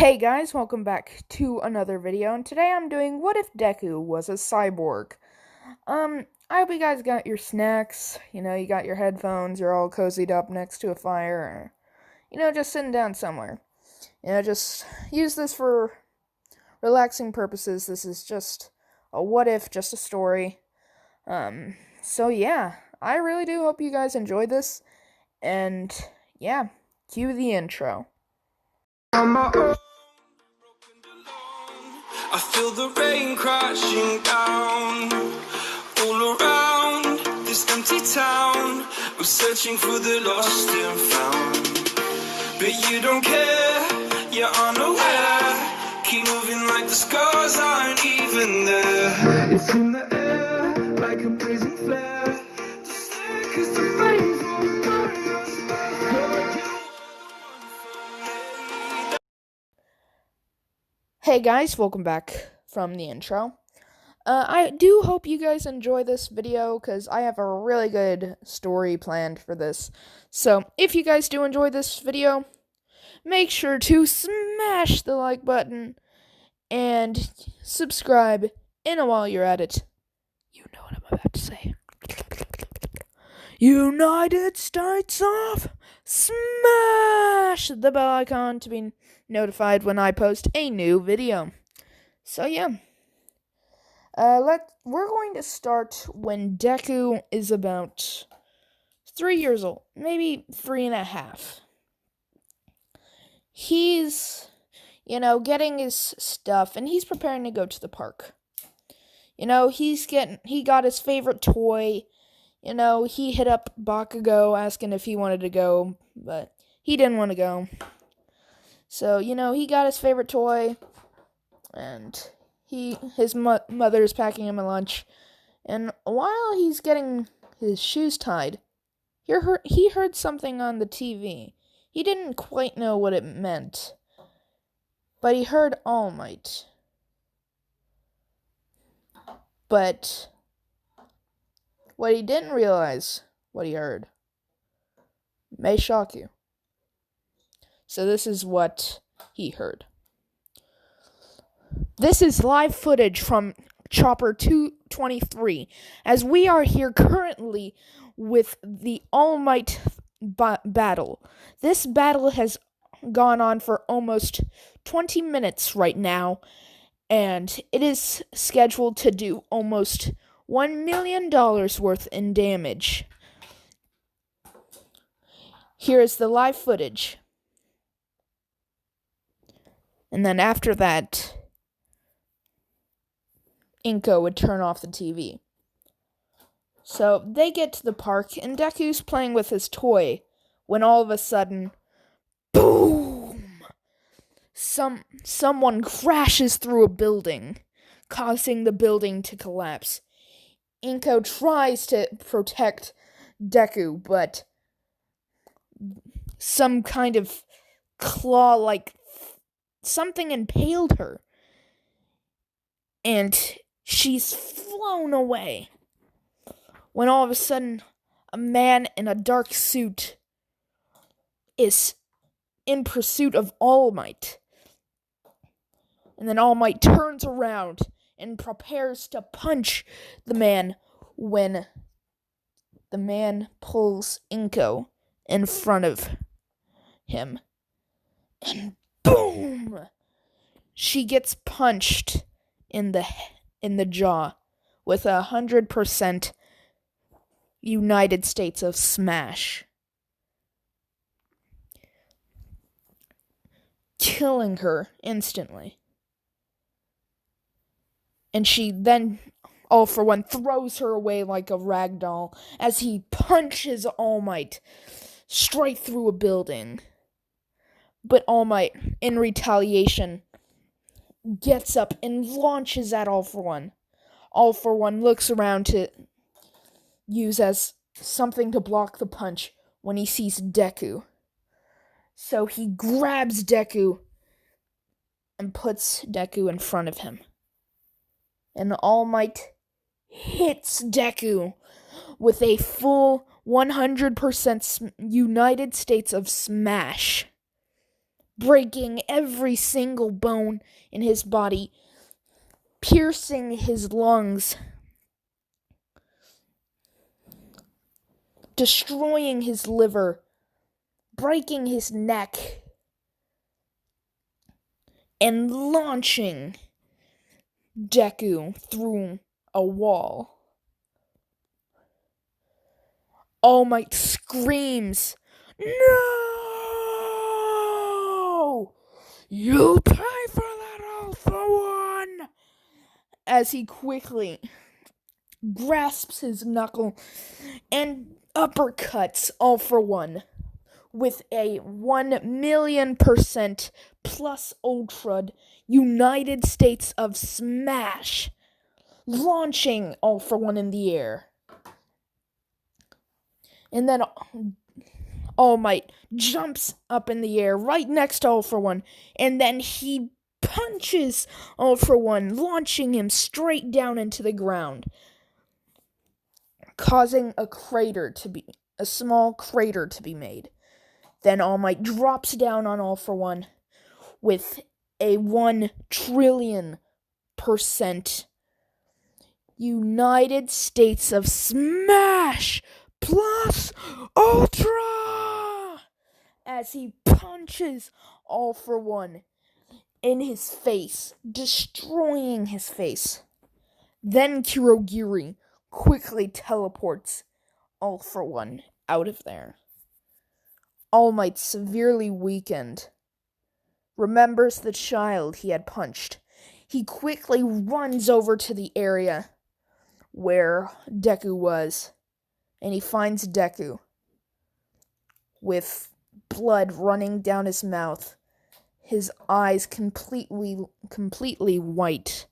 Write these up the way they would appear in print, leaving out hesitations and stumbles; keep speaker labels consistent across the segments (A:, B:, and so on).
A: Hey guys, welcome back to another video, and today I'm doing What If Deku Was a Cyborg? I hope you guys got your snacks, you got your headphones, you're all cozied up next to a fire, or, just sitting down somewhere. Just use this for relaxing purposes. This is just a what if, just a story. So yeah, I really do hope you guys enjoyed this, and yeah, cue the intro.
B: I feel the rain crashing down all around this empty town. I'm searching for the lost and found, but you don't care, you're unaware. Keep moving like the scars aren't even there. It's in the air like a blazing flare. Just stare 'cause the flames will burn us.
A: Hey guys, welcome back from the intro. I do hope you guys enjoy this video because I have a really good story planned for this. So, if you guys do enjoy this video, make sure to smash the like button and subscribe. And while you're at it, you know what I'm about to say. United States of Smash the bell icon to be notified when I post a new video. So yeah, we're going to start when Deku is about 3 years old, maybe 3.5. He's, getting his stuff, and he's preparing to go to the park. He got his favorite toy. He hit up Bakugo asking if he wanted to go, but he didn't want to go. So, he got his favorite toy, and his mother's packing him a lunch. And while he's getting his shoes tied, he heard something on the TV. He didn't quite know what it meant, but he heard All Might. But what he didn't realize, what he heard, may shock you. So this is what he heard. This is live footage from Chopper 223, as we are here currently with the All Might battle. This battle has gone on for almost 20 minutes right now, and it is scheduled to do almost $1 million worth in damage. Here is the live footage. And then after that, Inko would turn off the TV. So they get to the park, and Deku's playing with his toy, when all of a sudden, boom! Someone crashes through a building, causing the building to collapse. Inko tries to protect Deku, but some kind of claw-like something impaled her, and she's flown away. When all of a sudden, a man in a dark suit is in pursuit of All Might. And then All Might turns around and prepares to punch the man when the man pulls Inko in front of him. And boom! She gets punched in the jaw with 100% United States of Smash, killing her instantly. And she then, all for one, throws her away like a rag doll as he punches All Might straight through a building. But All Might, in retaliation, gets up and launches at All for One. All for One looks around to use as something to block the punch when he sees Deku. So he grabs Deku and puts Deku in front of him. And All Might hits Deku with a full 100% United States of Smash. breaking every single bone in his body, piercing his lungs, destroying his liver, breaking his neck, and launching Deku through a wall. All Might screams, "No! You pay for that, All for One!" As he quickly grasps his knuckle and uppercuts All for One with a 1,000,000% plus ultra United States of Smash, launching All for One in the air. And then All Might jumps up in the air right next to All for One, and then he punches All for One, launching him straight down into the ground, causing a small crater to be made. Then All Might drops down on All for One with a 1,000,000,000% United States of Smash plus Ultra as he punches All for One in his face, destroying his face. Then Kurogiri quickly teleports All for One out of there. All Might, severely weakened, remembers the child he had punched. He quickly runs over to the area where Deku was, and he finds Deku with blood running down his mouth, his eyes completely white.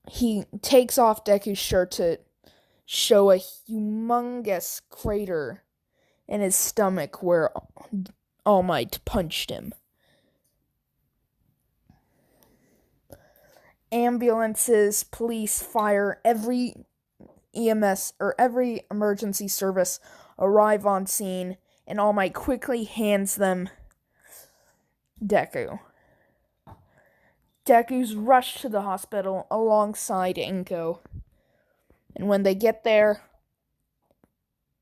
A: He takes off Deku's shirt to show a humongous crater in his stomach where All Might punched him. Ambulances, police, fire, every EMS or every emergency service arrive on scene, and All Might quickly hands them Deku. Deku's rushed to the hospital alongside Inko. And when they get there,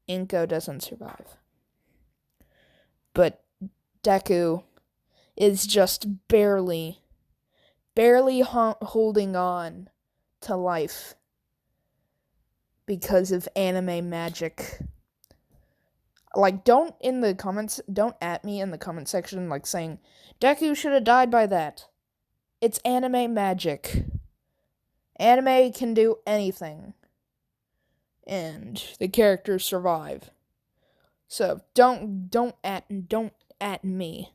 A: Inko doesn't survive. But Deku is just barely holding on to life because of anime magic. Like, don't at me in the comment section like saying Deku should have died by that. It's anime magic. Anime can do anything, and the characters survive. So don't at me.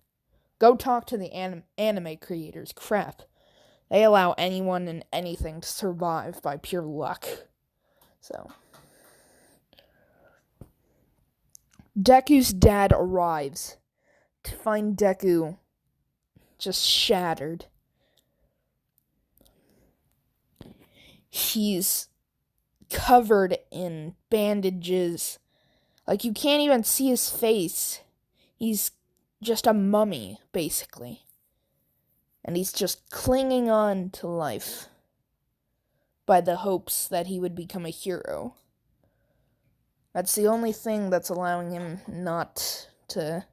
A: Go talk to the anime creators. Crap. They allow anyone and anything to survive by pure luck. So Deku's dad arrives to find Deku just shattered. He's covered in bandages. Like, you can't even see his face. He's just a mummy, basically. And he's just clinging on to life by the hopes that he would become a hero. That's the only thing that's allowing him not to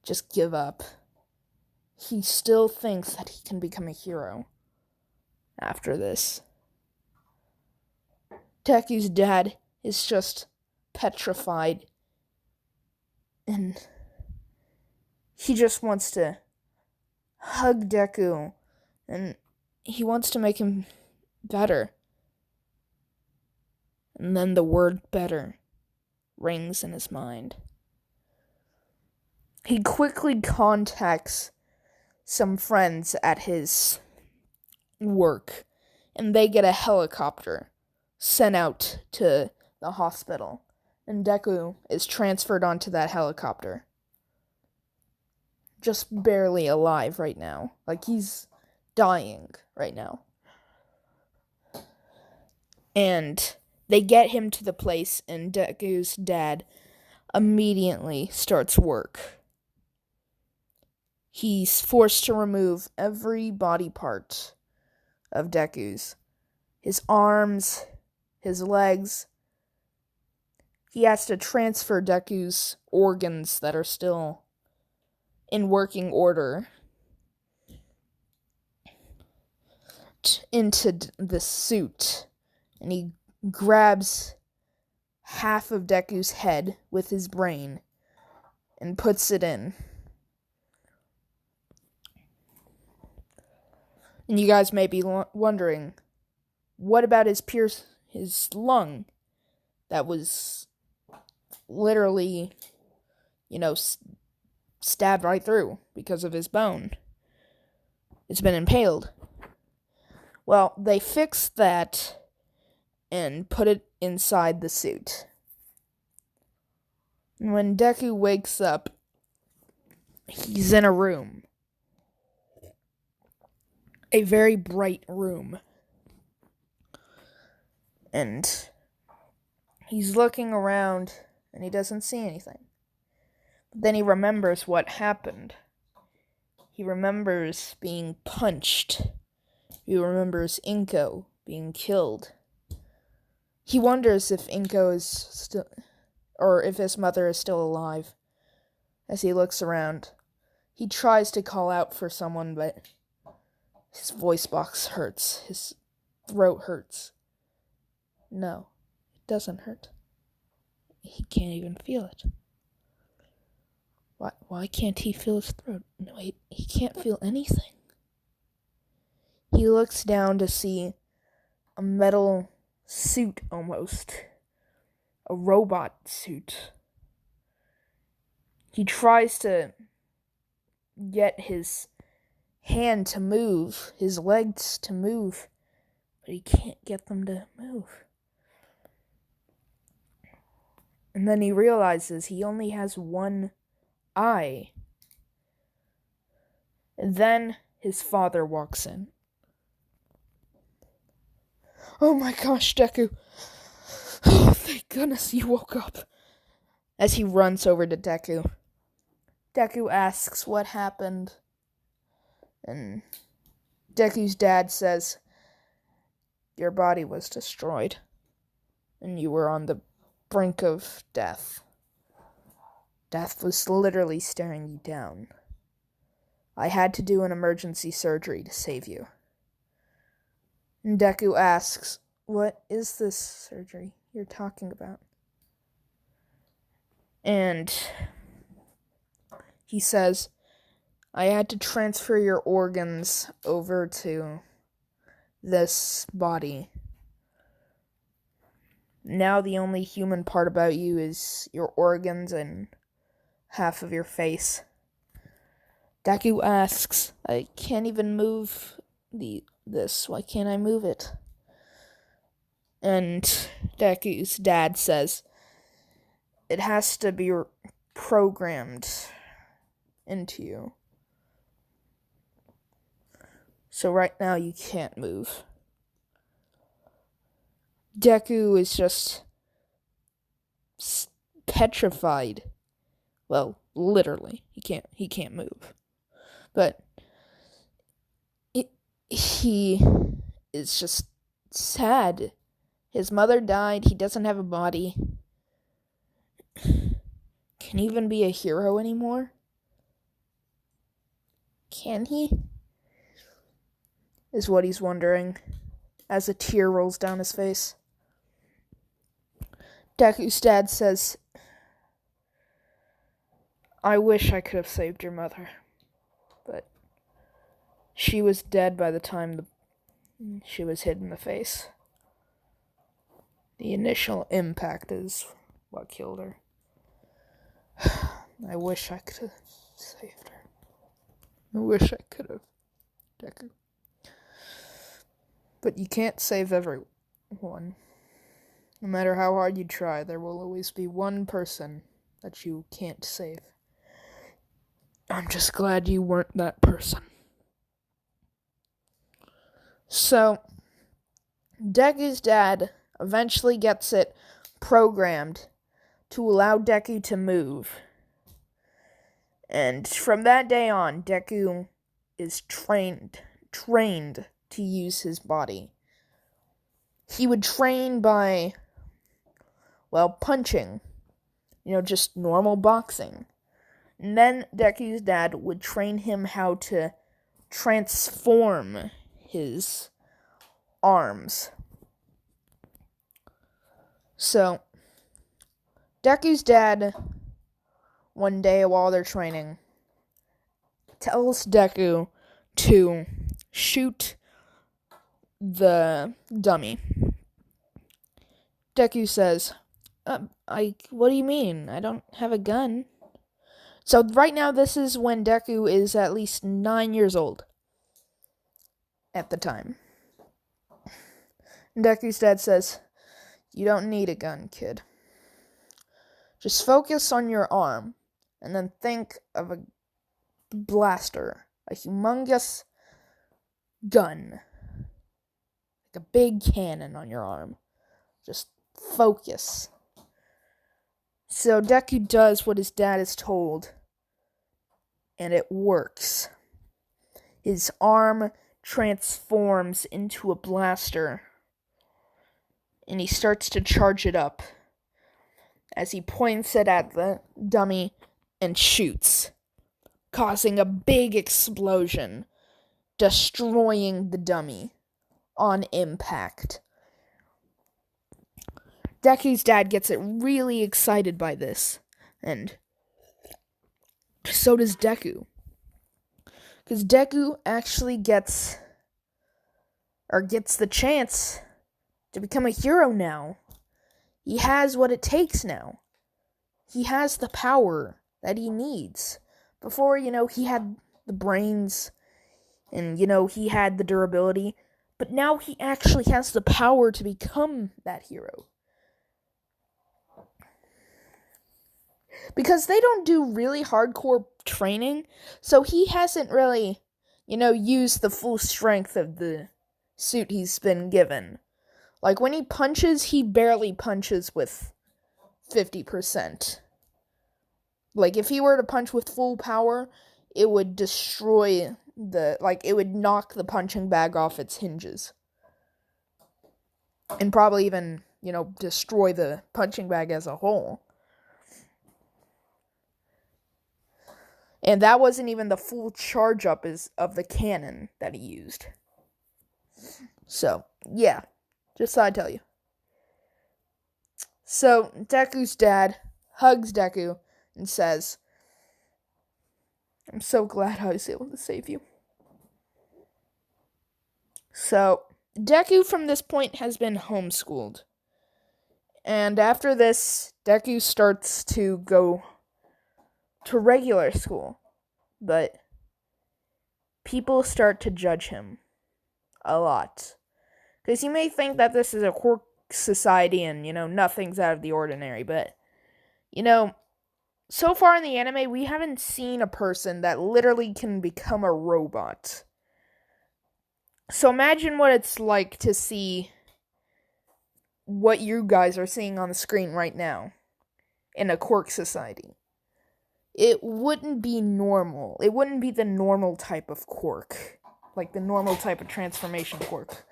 A: just give up. He still thinks that he can become a hero after this. Deku's dad is just petrified, and he just wants to hug Deku, and he wants to make him better. And then the word better rings in his mind. He quickly contacts some friends at his work, and they get a helicopter sent out to the hospital, and Deku is transferred onto that helicopter. Just barely alive right now. Like, he's dying right now. And they get him to the place, and Deku's dad immediately starts work. he's forced to remove every body part of Deku's. His arms, his legs. He has to transfer Deku's organs that are still in working order into the suit. And he grabs half of Deku's head with his brain and puts it in. And you guys may be wondering, what about his lung that was literally, stabbed right through because of his bone? It's been impaled. Well, they fixed that and put it inside the suit. And when Deku wakes up, he's in a room. A very bright room. And he's looking around and he doesn't see anything. But then he remembers what happened. He remembers being punched. He remembers Inko being killed. He wonders if Inko is still, or if his mother is still alive. As he looks around, he tries to call out for someone, but his voice box hurts. His throat hurts. No, it doesn't hurt. He can't even feel it. Why can't he feel his throat? No, he can't feel anything. He looks down to see a metal suit almost. A robot suit. He tries to get his hand to move, his legs to move, but he can't get them to move. And then he realizes he only has one eye. And then his father walks in. Oh my gosh, Deku. Oh, thank goodness you woke up. As he runs over to Deku. Deku asks what happened. And Deku's dad says, your body was destroyed. And you were on the brink of death. Death was literally staring you down. I had to do an emergency surgery to save you. And Deku asks, what is this surgery you're talking about? And he says, I had to transfer your organs over to this body. Now the only human part about you is your organs and half of your face. Deku asks, I can't even move this. Why can't I move it? And Deku's dad says, it has to be programmed into you. So right now you can't move. Deku is just petrified. Well, literally, he can't move. But he is just sad. His mother died. He doesn't have a body. Can he even be a hero anymore? Can he? Is what he's wondering as a tear rolls down his face. Deku's dad says, I wish I could have saved your mother, but she was dead by the time she was hit in the face. The initial impact is what killed her. I wish I could have saved her. I wish I could have, Deku. But you can't save everyone. No matter how hard you try, there will always be one person that you can't save. I'm just glad you weren't that person. So, Deku's dad eventually gets it programmed to allow Deku to move. And from that day on, Deku is trained to use his body. He would train by, well, punching, just normal boxing. And then Deku's dad would train him how to transform his arms. So, Deku's dad, one day while they're training, tells Deku to shoot the dummy. Deku says, what do you mean? I don't have a gun. So right now, this is when Deku is at least 9 years old. At the time. Deku's dad says, you don't need a gun, kid. Just focus on your arm, and then think of a blaster. A humongous gun. Like a big cannon on your arm. Just focus. So Deku does what his dad is told, and it works. His arm transforms into a blaster, and he starts to charge it up as he points it at the dummy and shoots, causing a big explosion, destroying the dummy on impact. Deku's dad gets it really excited by this, and so does Deku. Because Deku actually gets the chance to become a hero now. He has what it takes now. He has the power that he needs. Before, he had the brains and, he had the durability. But now he actually has the power to become that hero. Because they don't do really hardcore training, so he hasn't really, used the full strength of the suit he's been given. Like, when he punches, he barely punches with 50%. Like, if he were to punch with full power, it would destroy it would knock the punching bag off its hinges. And probably even, destroy the punching bag as a whole. And that wasn't even the full charge up of the cannon that he used. So, yeah. Just thought I'd tell you. So, Deku's dad hugs Deku and says, I'm so glad I was able to save you. So, Deku from this point has been homeschooled. And after this, Deku starts to go to regular school. But people start to judge him a lot. Because you may think that this is a quirk society and, nothing's out of the ordinary. But, so far in the anime, we haven't seen a person that literally can become a robot. So imagine what it's like to see what you guys are seeing on the screen right now in a quirk society. It wouldn't be normal. It wouldn't be the normal type of quirk. Like the normal type of transformation quirk.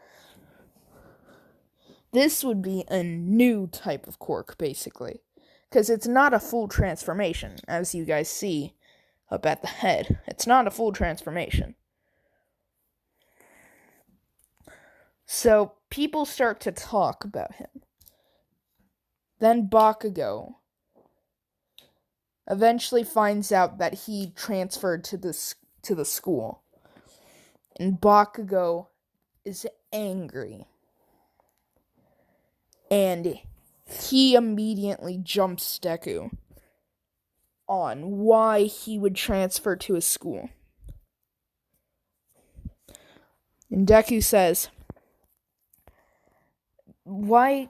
A: This would be a new type of quirk, basically. Because it's not a full transformation, as you guys see up at the head. It's not a full transformation. So, people start to talk about him. Then Bakugo eventually finds out that he transferred to the school. And Bakugo is angry. And he immediately jumps Deku on why he would transfer to his school. And Deku says, Why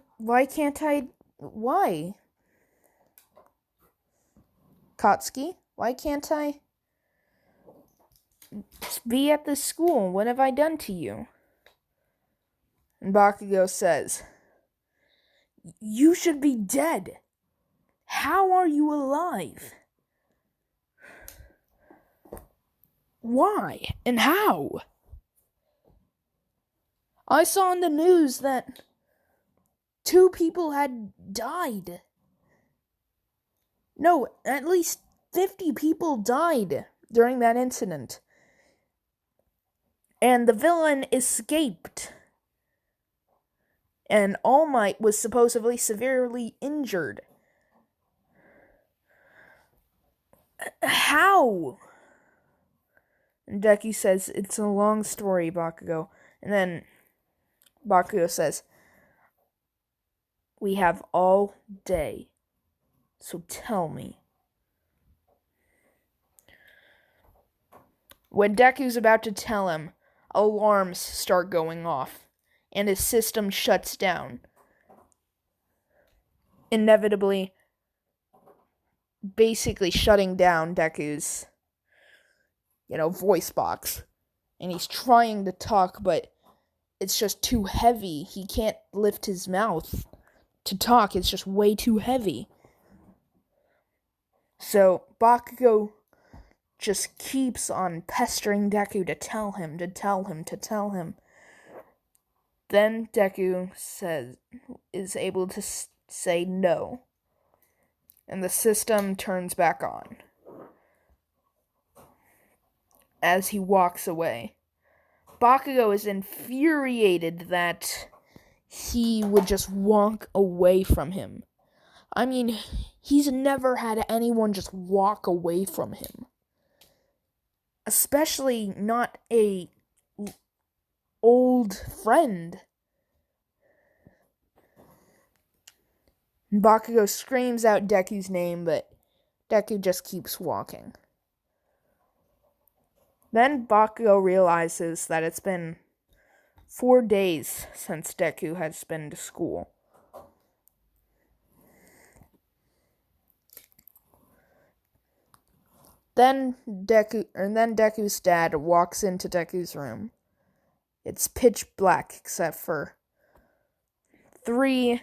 A: can't I? Why? Katsuki, why can't I be at this school? What have I done to you? And Bakugo says, you should be dead. How are you alive? Why and how? I saw in the news that 2 people had died. No, at least 50 people died during that incident. And the villain escaped. And All Might was supposedly severely injured. How? And Deku says, it's a long story, Bakugo. And then Bakugo says, we have all day. So tell me. When Deku's about to tell him, alarms start going off, and his system shuts down. Inevitably, basically shutting down Deku's, voice box. And he's trying to talk, but it's just too heavy. He can't lift his mouth to talk. It's just way too heavy. So Bakugo just keeps on pestering Deku to tell him. Then Deku is able to say no. And the system turns back on. As he walks away, Bakugo is infuriated that he would just walk away from him. I mean, he's never had anyone just walk away from him. Especially not a old friend. Bakugo screams out Deku's name, but Deku just keeps walking. Then Bakugo realizes that it's been 4 days since Deku has been to school. Then Deku's dad walks into Deku's room. It's pitch black except for 3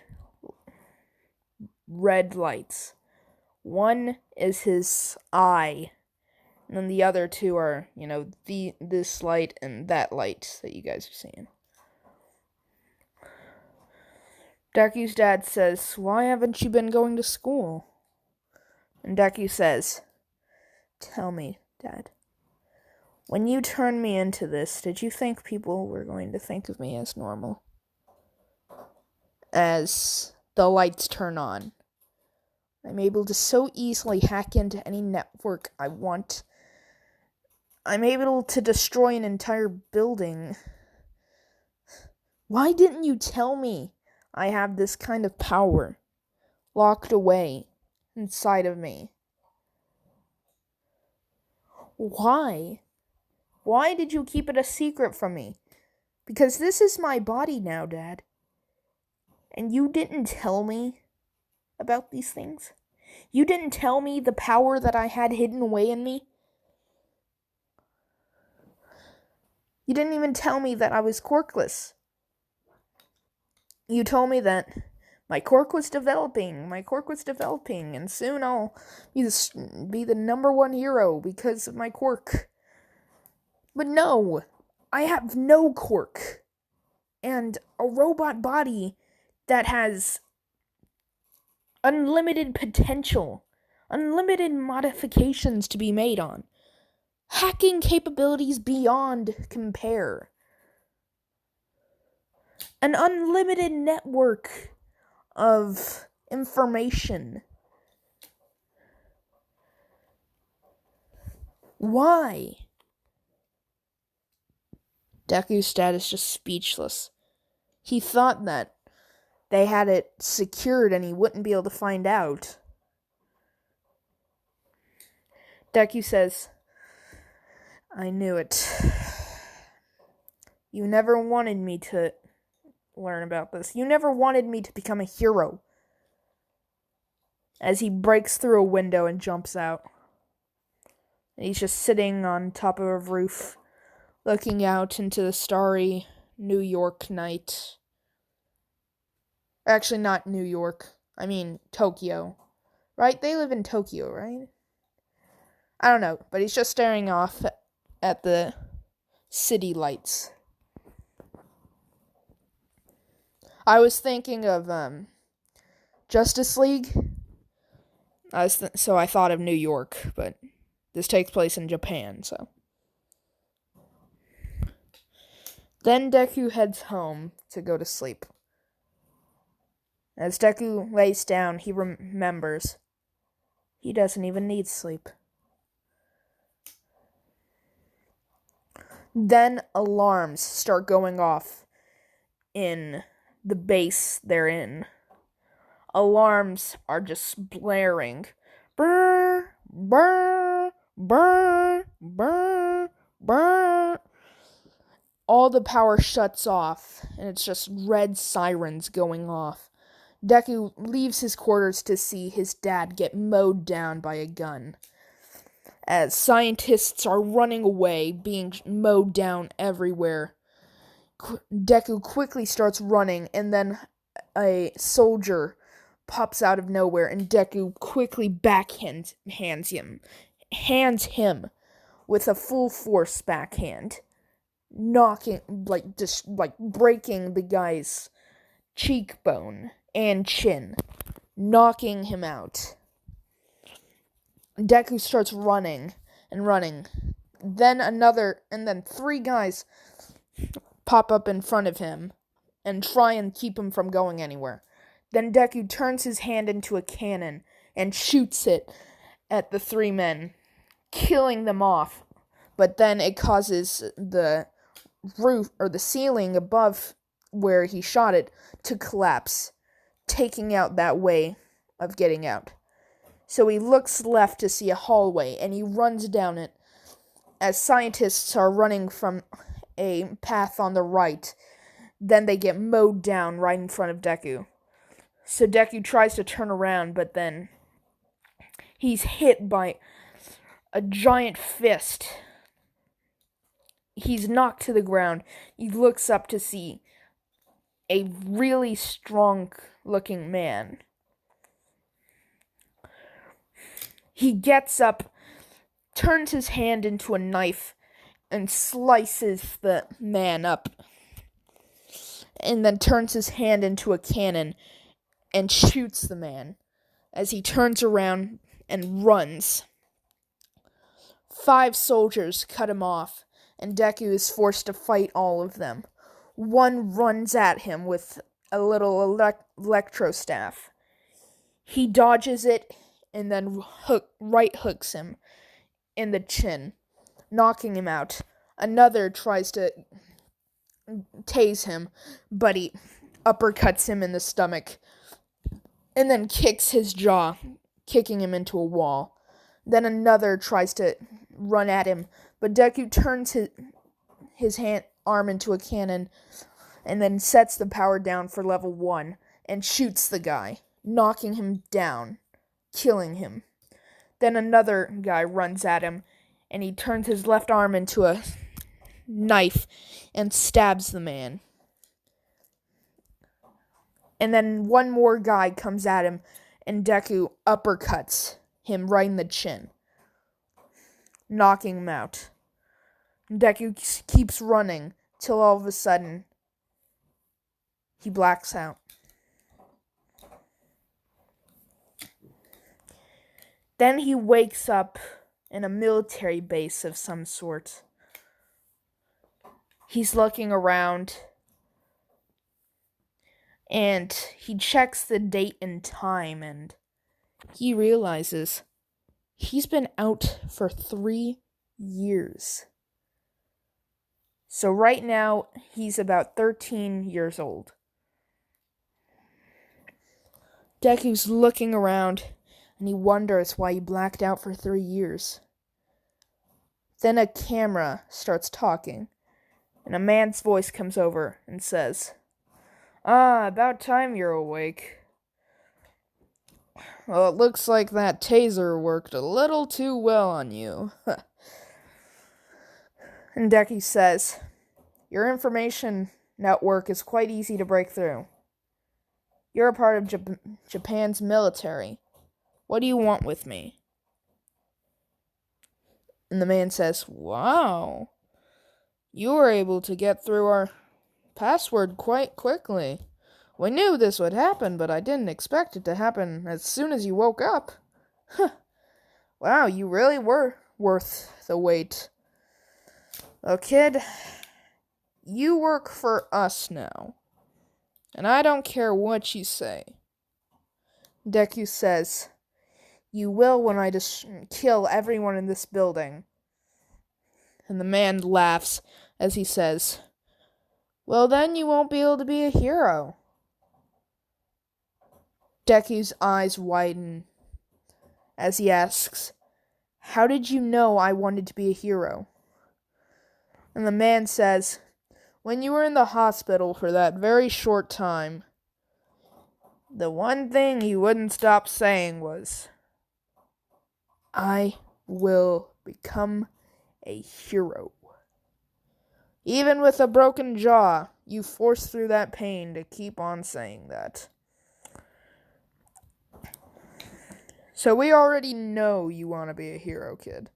A: red lights. One is his eye, and then the other 2 are, this light and that light that you guys are seeing. Deku's dad says, "Why haven't you been going to school?" And Deku says, "Tell me, Dad, when you turned me into this, did you think people were going to think of me as normal?" As the lights turn on, I'm able to so easily hack into any network I want. I'm able to destroy an entire building. Why didn't you tell me I have this kind of power locked away inside of me? Why? Why did you keep it a secret from me? Because this is my body now, Dad. And you didn't tell me about these things? You didn't tell me the power that I had hidden away in me? You didn't even tell me that I was quirkless. You told me that my quirk was developing, and soon I'll be the number 1 hero because of my quirk. But no, I have no quirk, and a robot body that has unlimited potential, unlimited modifications to be made on, hacking capabilities beyond compare, an unlimited network of information. Why? Deku's dad is just speechless. He thought that they had it secured and he wouldn't be able to find out. Deku says, "I knew it. You never wanted me to learn about this. You never wanted me to become a hero." As he breaks through a window and jumps out. And he's just sitting on top of a roof, looking out into the starry New York night. Actually, not New York. I mean, Tokyo. Right? They live in Tokyo, right? I don't know, but he's just staring off at the city lights. I was thinking of Justice League. So I thought of New York, but this takes place in Japan, so. Then Deku heads home to go to sleep. As Deku lays down, he remembers he doesn't even need sleep. Then alarms start going off in the base they're in. Alarms are just blaring. Brr, brr, brr, brr, brr. All the power shuts off, and it's just red sirens going off. Deku leaves his quarters to see his dad get mowed down by a gun. As scientists are running away, being mowed down everywhere, Deku quickly starts running, and then a soldier pops out of nowhere, and Deku quickly backhands him with a full force backhand, knocking, breaking the guy's cheekbone and chin, knocking him out. Deku starts running and running. Then three guys pop up in front of him and try and keep him from going anywhere. Then Deku turns his hand into a cannon and shoots it at the three men, killing them off. But then it causes the roof or the ceiling above where he shot it to collapse, taking out that way of getting out. So he looks left to see a hallway, and he runs down it as scientists are running from a path on the right. Then they get mowed down right in front of Deku. So Deku tries to turn around, but then he's hit by a giant fist. He's knocked to the ground. He looks up to see a really strong-looking man. He gets up, turns his hand into a knife, and slices the man up. And then turns his hand into a cannon and shoots the man as he turns around and runs. 5 soldiers cut him off, and Deku is forced to fight all of them. One runs at him with a little electro staff. He dodges it and then right hooks him in the chin, knocking him out. Another tries to tase him, but he uppercuts him in the stomach and then kicks his jaw, kicking him into a wall. Then another tries to run at him, but Deku turns his arm into a cannon and then sets the power down for level 1 and shoots the guy, knocking him down, killing him. Then another guy runs at him, and he turns his left arm into a knife and stabs the man. And then one more guy comes at him, and Deku uppercuts him right in the chin, knocking him out. Deku keeps running till all of a sudden he blacks out. Then he wakes up in a military base of some sort. He's looking around, and he checks the date and time, and he realizes he's been out for 3 years. So right now, he's about 13 years old. Deku's looking around, and he wonders why he blacked out for 3 years. Then a camera starts talking, and a man's voice comes over and says, about time you're awake. Well, it looks like that taser worked a little too well on you. And Deku says, your information network is quite easy to break through. You're a part of Japan's military. What do you want with me? And the man says, "Wow, you were able to get through our password quite quickly. We knew this would happen, but I didn't expect it to happen as soon as you woke up. Wow, you really were worth the wait. Well, kid, you work for us now, and I don't care what you say." Deku says, "You will when I just kill everyone in this building." And the man laughs as he says, "Well, then you won't be able to be a hero." Deku's eyes widen as he asks, "How did you know I wanted to be a hero?" And the man says, "When you were in the hospital for that very short time, the one thing you wouldn't stop saying was, 'I will become a hero.' Even with a broken jaw, you forced through that pain to keep on saying that. So we already know you want to be a hero, kid.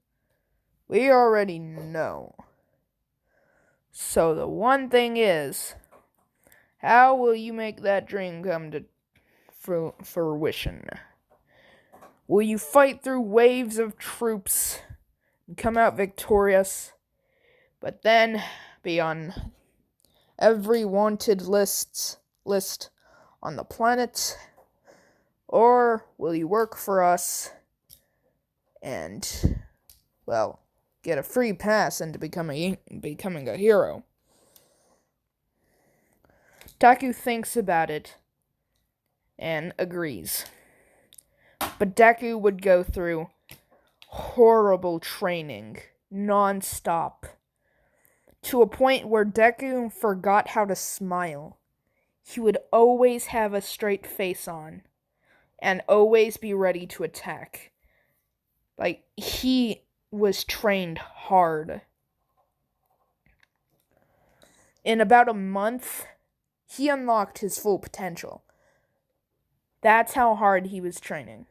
A: We already know. So the one thing is, how will you make that dream come to fruition? Will you fight through waves of troops and come out victorious, but then be on every wanted list on the planet? Or will you work for us and, well, get a free pass into becoming a hero?" Deku thinks about it and agrees. But Deku would go through horrible training, non-stop, to a point where Deku forgot how to smile. He would always have a straight face on, and always be ready to attack. Like, he was trained hard. In about a month, he unlocked his full potential. That's how hard he was training.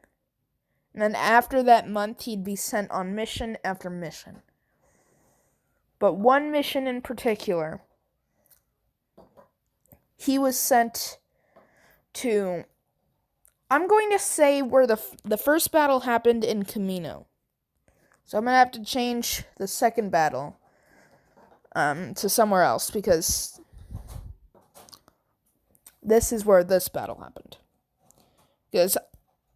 A: And then after that month, he'd be sent on mission after mission. But one mission in particular, he was sent to, I'm going to say where the first battle happened in Kamino. So I'm going to have to change the second battle to somewhere else, because this is where this battle happened. Because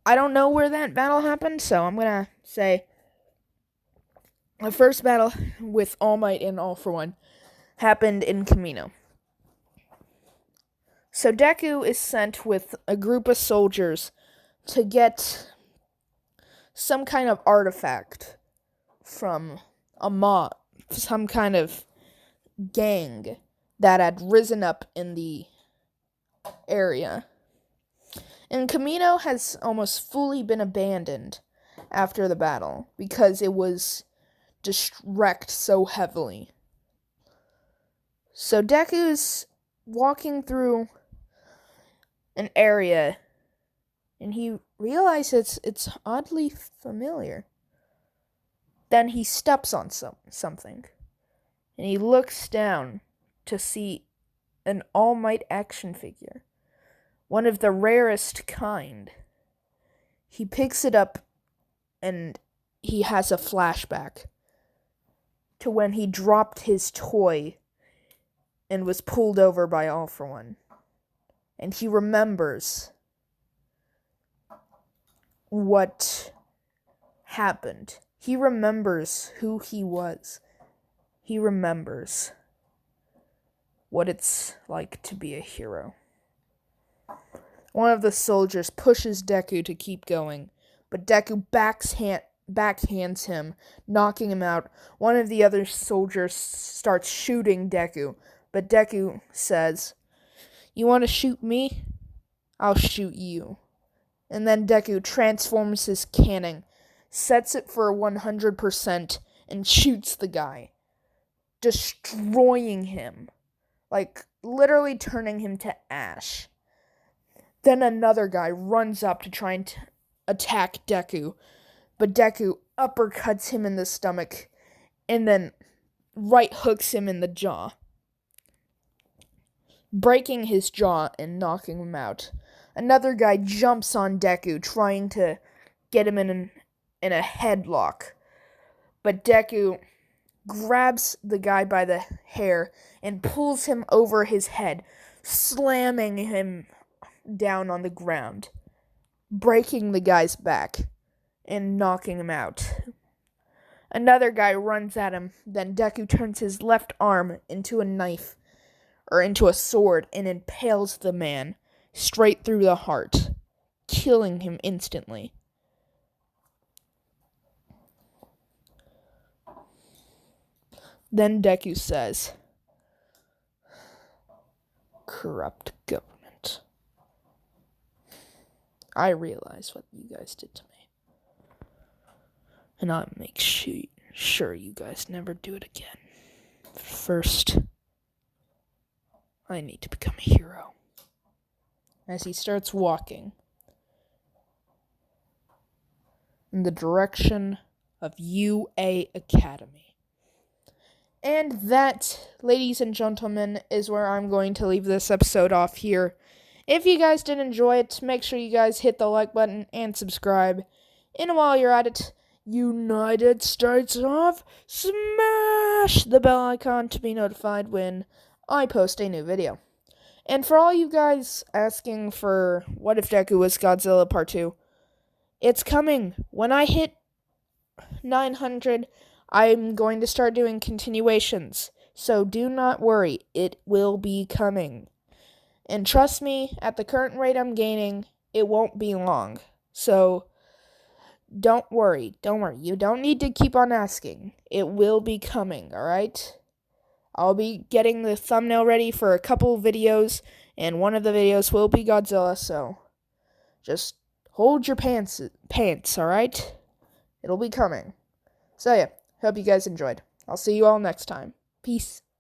A: I don't know where that battle happened, so I'm going to say the first battle with All Might and All For One happened in Kamino. So Deku is sent with a group of soldiers to get some kind of artifact from a mob, some kind of gang that had risen up in the area. And Kamino has almost fully been abandoned after the battle because it was wrecked so heavily. So Deku's walking through an area, and he realizes it's oddly familiar. Then he steps on something, and he looks down to see an All Might action figure, one of the rarest kind. He picks it up, and he has a flashback to when he dropped his toy and was pulled over by All For One. And he remembers what happened. He remembers who he was. He remembers what it's like to be a hero. One of the soldiers pushes Deku to keep going, but Deku backhands him, knocking him out. One of the other soldiers starts shooting Deku, but Deku says, "You want to shoot me? I'll shoot you." And then Deku transforms his cannon, sets it for 100%, and shoots the guy, destroying him, like literally turning him to ash. Then another guy runs up to try and attack Deku, but Deku uppercuts him in the stomach and then right hooks him in the jaw, breaking his jaw and knocking him out. Another guy jumps on Deku, trying to get him in a headlock. But Deku grabs the guy by the hair and pulls him over his head, slamming him down on the ground, breaking the guy's back and knocking him out. Another guy runs at him, then Deku turns his left arm into a knife, or into a sword, and impales the man straight through the heart, killing him instantly. Then Deku says, "Corrupt government. I realize what you guys did to me. And I'll make sure you guys never do it again. First, I need to become a hero." As he starts walking in the direction of UA Academy. And that, ladies and gentlemen, is where I'm going to leave this episode off here. If you guys did enjoy it, make sure you guys hit the like button and subscribe. And while you're at it, United States of, smash the bell icon to be notified when I post a new video. And for all you guys asking for What If Deku Was Godzilla Part 2, it's coming. When I hit 900, I'm going to start doing continuations. So do not worry, it will be coming. And trust me, at the current rate I'm gaining, it won't be long. So don't worry. You don't need to keep on asking. It will be coming, alright? I'll be getting the thumbnail ready for a couple videos, and one of the videos will be Godzilla, so just hold your pants, alright? It'll be coming. So yeah, hope you guys enjoyed. I'll see you all next time. Peace.